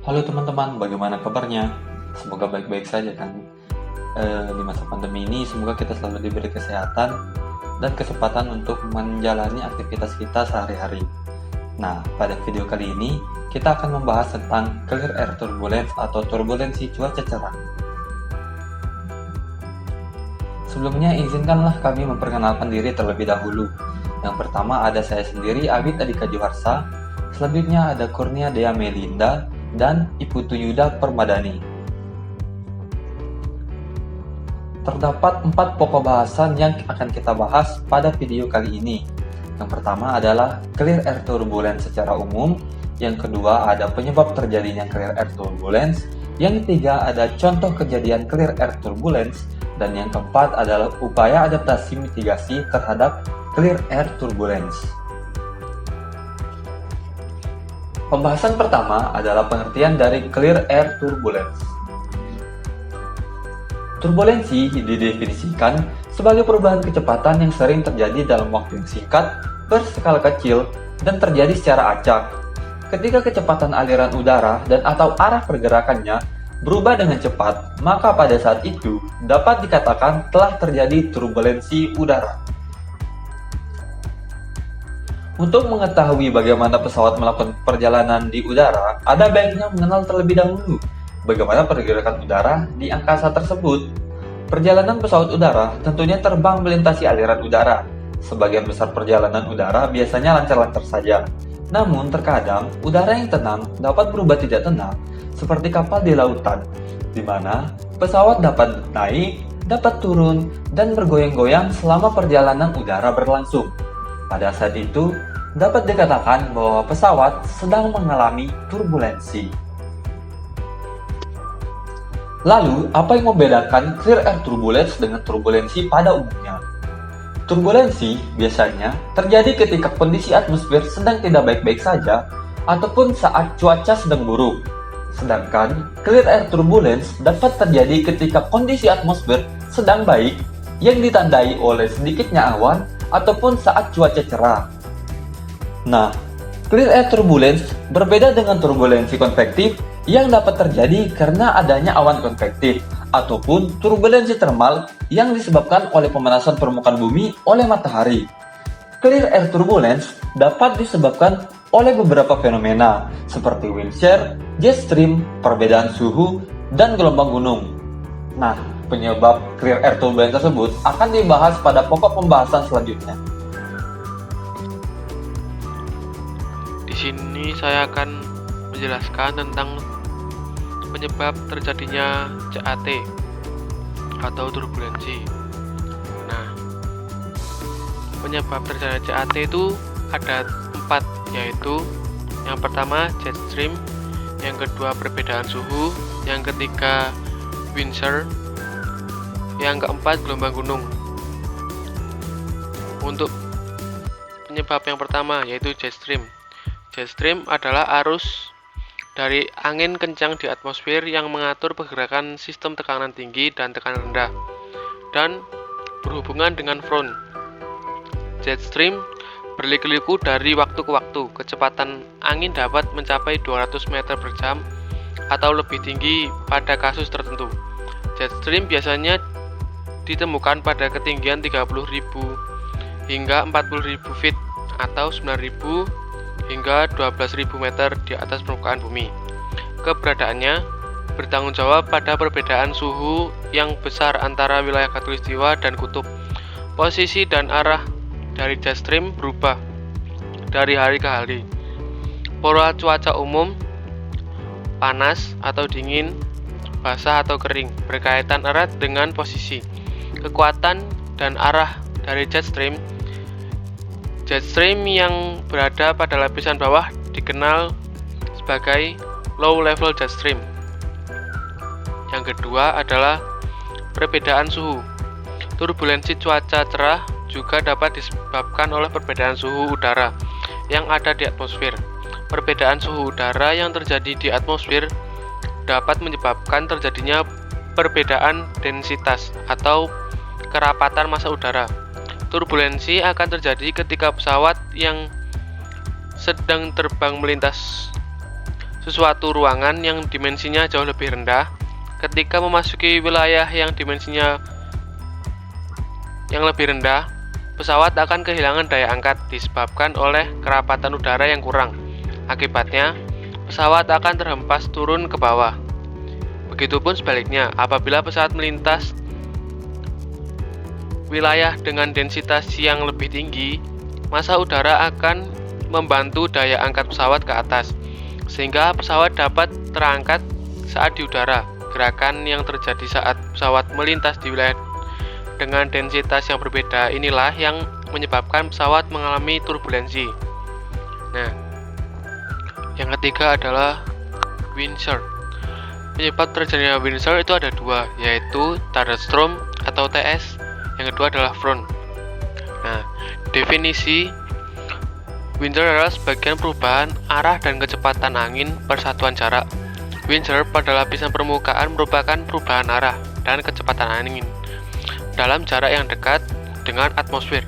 Halo teman-teman, bagaimana kabarnya? Semoga baik-baik saja kan. Di masa pandemi ini, semoga kita selalu diberi kesehatan dan kesempatan untuk menjalani aktivitas kita sehari-hari. Nah, pada video kali ini, kita akan membahas tentang clear air turbulence atau turbulensi cuaca cerah. Sebelumnya, izinkanlah kami memperkenalkan diri terlebih dahulu. Yang pertama ada saya sendiri, Abid Adika Juharsa. Selanjutnya ada Kurnia Dea Melinda dan Iputu Yuda Permadani. Terdapat 4 pokok bahasan yang akan kita bahas pada video kali ini. Yang pertama adalah clear air turbulence secara umum, yang kedua ada penyebab terjadinya clear air turbulence, yang ketiga ada contoh kejadian clear air turbulence, dan yang keempat adalah upaya adaptasi mitigasi terhadap clear air turbulence. Pembahasan pertama adalah pengertian dari clear air turbulence. Turbulensi didefinisikan sebagai perubahan kecepatan yang sering terjadi dalam waktu yang singkat, berskala kecil, dan terjadi secara acak. Ketika kecepatan aliran udara dan atau arah pergerakannya berubah dengan cepat, maka pada saat itu dapat dikatakan telah terjadi turbulensi udara. Untuk mengetahui bagaimana pesawat melakukan perjalanan di udara, ada baiknya mengenal terlebih dahulu bagaimana pergerakan udara di angkasa tersebut. Perjalanan pesawat udara tentunya terbang melintasi aliran udara. Sebagian besar perjalanan udara biasanya lancar-lancar saja. Namun terkadang udara yang tenang dapat berubah tidak tenang, seperti kapal di lautan, di mana pesawat dapat naik, dapat turun, dan bergoyang-goyang selama perjalanan udara berlangsung. Pada saat itu, dapat dikatakan bahwa pesawat sedang mengalami turbulensi. Lalu, apa yang membedakan clear air turbulence dengan turbulensi pada umumnya? Turbulensi biasanya terjadi ketika kondisi atmosfer sedang tidak baik-baik saja ataupun saat cuaca sedang buruk. Sedangkan clear air turbulence dapat terjadi ketika kondisi atmosfer sedang baik yang ditandai oleh sedikitnya awan ataupun saat cuaca cerah. Nah, clear air turbulence berbeda dengan turbulensi konvektif yang dapat terjadi karena adanya awan konvektif ataupun turbulensi termal yang disebabkan oleh pemanasan permukaan bumi oleh matahari. Clear air turbulence dapat disebabkan oleh beberapa fenomena seperti wind shear, jet stream, perbedaan suhu, dan gelombang gunung. Nah, penyebab clear air turbulence tersebut akan dibahas pada pokok pembahasan selanjutnya. Di sini saya akan menjelaskan tentang penyebab terjadinya CAT atau turbulensi. Nah, penyebab terjadinya CAT itu ada 4, yaitu yang pertama jet stream, yang kedua perbedaan suhu, yang ketiga wind shear, yang keempat gelombang gunung. Untuk penyebab yang pertama yaitu jet stream. Jet stream adalah arus dari angin kencang di atmosfer yang mengatur pergerakan sistem tekanan tinggi dan tekanan rendah dan berhubungan dengan front. Jet stream berliku-liku dari waktu ke waktu. Kecepatan angin dapat mencapai 200 meter per jam atau lebih tinggi pada kasus tertentu. Jet stream biasanya ditemukan pada ketinggian 30.000 hingga 40.000 feet atau 9.000 hingga 12.000 meter di atas permukaan bumi. Keberadaannya bertanggung jawab pada perbedaan suhu yang besar antara wilayah khatulistiwa dan kutub. Posisi dan arah dari jet stream berubah dari hari ke hari. Pola cuaca umum panas atau dingin, basah atau kering berkaitan erat dengan posisi, kekuatan, dan arah dari jet stream. Jet stream yang berada pada lapisan bawah dikenal sebagai low level jet stream. Yang kedua adalah perbedaan suhu. Turbulensi cuaca cerah juga dapat disebabkan oleh perbedaan suhu udara yang ada di atmosfer. Perbedaan suhu udara yang terjadi di atmosfer dapat menyebabkan terjadinya perbedaan densitas atau kerapatan massa udara. Turbulensi akan terjadi ketika pesawat yang sedang terbang melintas suatu ruangan yang dimensinya jauh lebih rendah. Ketika memasuki wilayah yang dimensinya yang lebih rendah, pesawat akan kehilangan daya angkat disebabkan oleh kerapatan udara yang kurang. Akibatnya, pesawat akan terhempas turun ke bawah. Begitupun sebaliknya, apabila pesawat melintas wilayah dengan densitas yang lebih tinggi, massa udara akan membantu daya angkat pesawat ke atas, sehingga pesawat dapat terangkat saat di udara. Gerakan yang terjadi saat pesawat melintas di wilayah dengan densitas yang berbeda inilah yang menyebabkan pesawat mengalami turbulensi. Nah, yang ketiga adalah wind shear. Penyebab terjadinya wind shear itu ada dua, yaitu thunderstorm atau TS. Yang kedua adalah front. Nah, definisi wind shear adalah sebagian perubahan arah dan kecepatan angin per satuan jarak. Wind shear pada lapisan permukaan merupakan perubahan arah dan kecepatan angin dalam jarak yang dekat dengan atmosfer.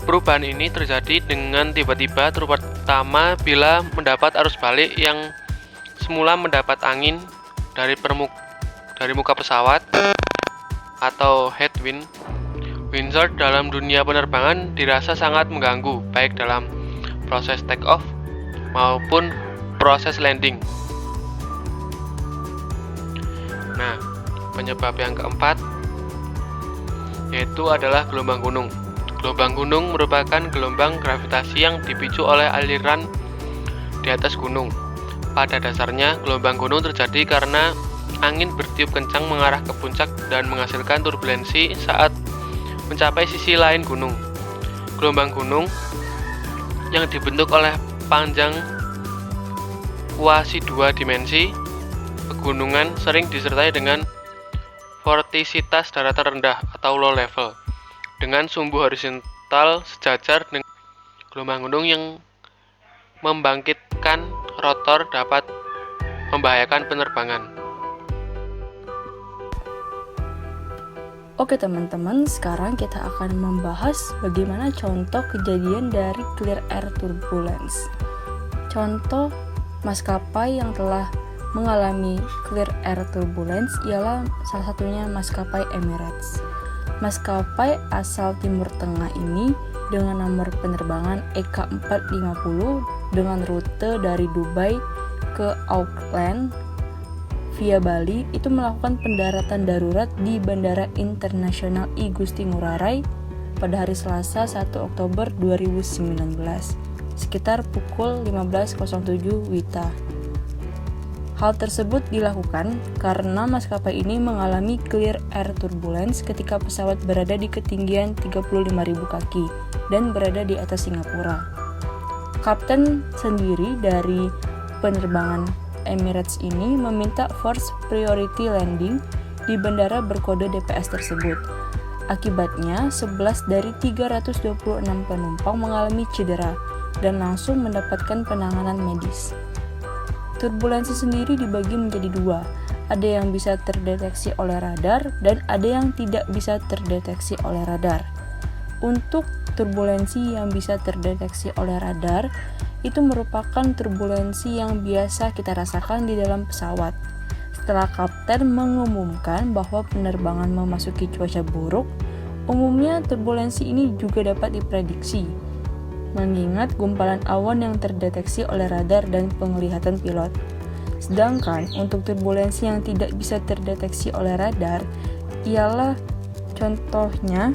Perubahan ini terjadi dengan tiba-tiba, terutama bila mendapat arus balik yang semula mendapat angin dari muka pesawat atau headwind. Wind shear dalam dunia penerbangan dirasa sangat mengganggu, baik dalam proses take off maupun proses landing. Nah, penyebab yang keempat yaitu adalah gelombang gunung. Gelombang gunung merupakan gelombang gravitasi yang dipicu oleh aliran di atas gunung. Pada dasarnya, gelombang gunung terjadi karena angin bertiup kencang mengarah ke puncak dan menghasilkan turbulensi saat mencapai sisi lain gunung. Gelombang gunung yang dibentuk oleh panjang kuasi dua dimensi pegunungan sering disertai dengan vortisitas daratan rendah atau low level dengan sumbu horizontal sejajar dengan gelombang gunung yang membangkitkan rotor dapat membahayakan penerbangan. Oke teman-teman, sekarang kita akan membahas bagaimana contoh kejadian dari clear air turbulence. Contoh maskapai yang telah mengalami clear air turbulence ialah salah satunya maskapai Emirates. Maskapai asal Timur Tengah ini dengan nomor penerbangan EK450 dengan rute dari Dubai ke Auckland via Bali itu melakukan pendaratan darurat di Bandara Internasional I Gusti Ngurah Rai pada hari Selasa 1 Oktober 2019 sekitar pukul 15.07 WITA. Hal tersebut dilakukan karena maskapai ini mengalami clear air turbulence ketika pesawat berada di ketinggian 35.000 kaki dan berada di atas Singapura. Kapten sendiri dari penerbangan Emirates ini meminta force priority landing di bandara berkode DPS tersebut. Akibatnya, 11 dari 326 penumpang mengalami cedera dan langsung mendapatkan penanganan medis. Turbulensi sendiri dibagi menjadi dua, ada yang bisa terdeteksi oleh radar dan ada yang tidak bisa terdeteksi oleh radar. Untuk turbulensi yang bisa terdeteksi oleh radar, itu merupakan turbulensi yang biasa kita rasakan di dalam pesawat. Setelah kapten mengumumkan bahwa penerbangan memasuki cuaca buruk, umumnya turbulensi ini juga dapat diprediksi, mengingat gumpalan awan yang terdeteksi oleh radar dan penglihatan pilot. Sedangkan untuk turbulensi yang tidak bisa terdeteksi oleh radar ialah contohnya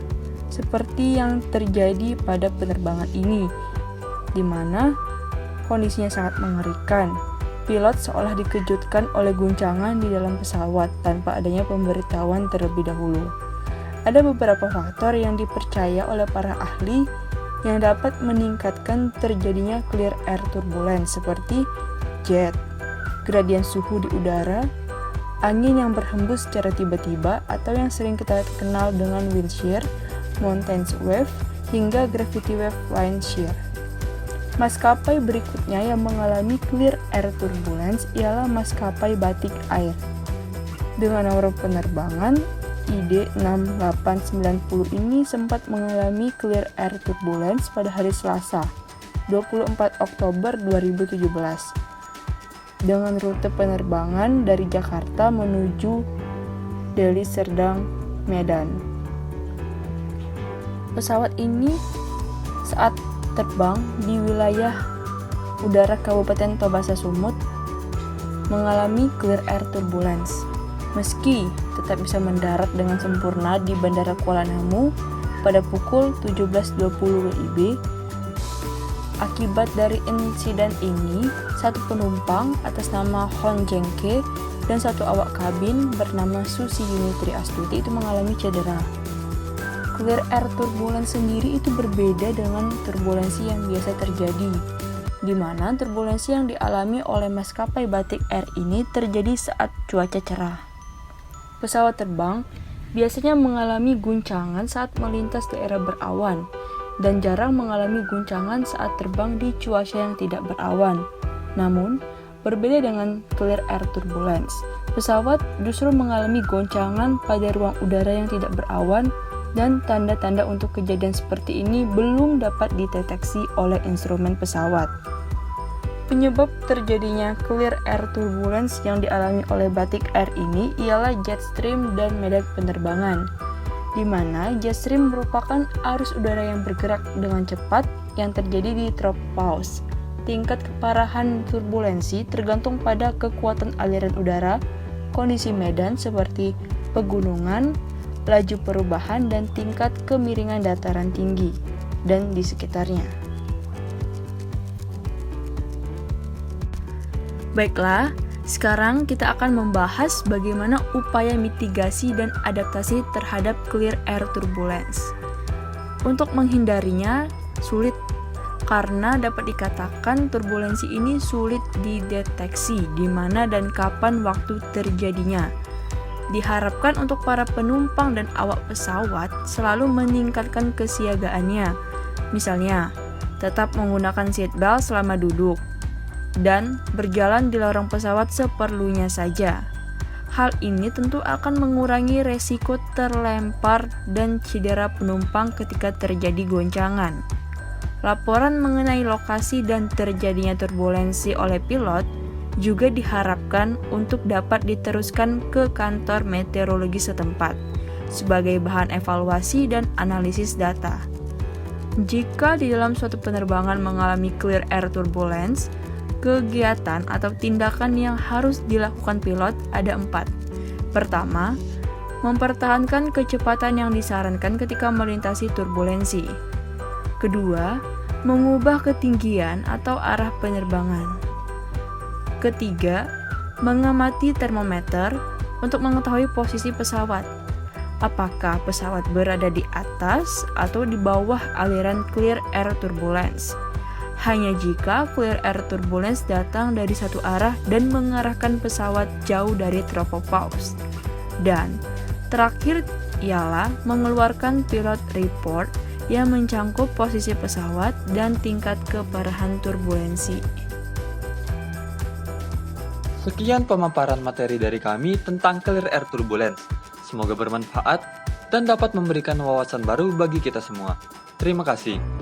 seperti yang terjadi pada penerbangan ini, di mana kondisinya sangat mengerikan. Pilot seolah dikejutkan oleh guncangan di dalam pesawat tanpa adanya pemberitahuan terlebih dahulu. Ada beberapa faktor yang dipercaya oleh para ahli yang dapat meningkatkan terjadinya clear air turbulence seperti jet, gradien suhu di udara, angin yang berhembus secara tiba-tiba atau yang sering kita kenal dengan wind shear, mountain wave, hingga gravity wave line shear. Maskapai berikutnya yang mengalami clear air turbulence ialah maskapai Batik Air dengan nomor penerbangan ID6890 ini sempat mengalami clear air turbulence pada hari Selasa, 24 Oktober 2017. dengan rute penerbangan dari Jakarta menuju Deli Serdang, Medan. Pesawat ini saat terbang di wilayah udara Kabupaten Tobasa Sumut mengalami clear air turbulence. Meski tetap bisa mendarat dengan sempurna di Bandara Kuala Namu pada pukul 17.20 WIB, akibat dari insiden ini, satu penumpang atas nama Hon Jengke dan satu awak kabin bernama Susi Yunitri Astuti itu mengalami cedera. Clear air turbulence sendiri itu berbeda dengan turbulensi yang biasa terjadi, di mana turbulensi yang dialami oleh maskapai Batik Air ini terjadi saat cuaca cerah. Pesawat terbang biasanya mengalami guncangan saat melintas daerah berawan, dan jarang mengalami guncangan saat terbang di cuaca yang tidak berawan. Namun, berbeda dengan clear air turbulence, pesawat justru mengalami goncangan pada ruang udara yang tidak berawan, dan tanda-tanda untuk kejadian seperti ini belum dapat dideteksi oleh instrumen pesawat. Penyebab terjadinya clear air turbulence yang dialami oleh Batik Air ini ialah jet stream dan medan penerbangan, di mana jet stream merupakan arus udara yang bergerak dengan cepat yang terjadi di tropopause. Tingkat keparahan turbulensi tergantung pada kekuatan aliran udara, kondisi medan seperti pegunungan, laju perubahan, dan tingkat kemiringan dataran tinggi dan di sekitarnya. Baiklah, sekarang kita akan membahas bagaimana upaya mitigasi dan adaptasi terhadap clear air turbulence. Untuk menghindarinya sulit karena dapat dikatakan turbulensi ini sulit dideteksi di mana dan kapan waktu terjadinya. Diharapkan untuk para penumpang dan awak pesawat selalu meningkatkan kesiagaannya. Misalnya, tetap menggunakan seatbelt selama duduk dan berjalan di lorong pesawat seperlunya saja. Hal ini tentu akan mengurangi resiko terlempar dan cedera penumpang ketika terjadi goncangan. Laporan mengenai lokasi dan terjadinya turbulensi oleh pilot juga diharapkan untuk dapat diteruskan ke kantor meteorologi setempat sebagai bahan evaluasi dan analisis data. Jika di dalam suatu penerbangan mengalami clear air turbulence, kegiatan atau tindakan yang harus dilakukan pilot ada 4. Pertama, mempertahankan kecepatan yang disarankan ketika melintasi turbulensi. Kedua, mengubah ketinggian atau arah penerbangan. Ketiga, mengamati termometer untuk mengetahui posisi pesawat. Apakah pesawat berada di atas atau di bawah aliran clear air turbulence? Hanya jika clear air turbulence datang dari satu arah dan mengarahkan pesawat jauh dari tropopause. Dan terakhir ialah mengeluarkan pilot report yang mencangkup posisi pesawat dan tingkat keparahan turbulensi. Sekian pemaparan materi dari kami tentang clear air turbulence. Semoga bermanfaat dan dapat memberikan wawasan baru bagi kita semua. Terima kasih.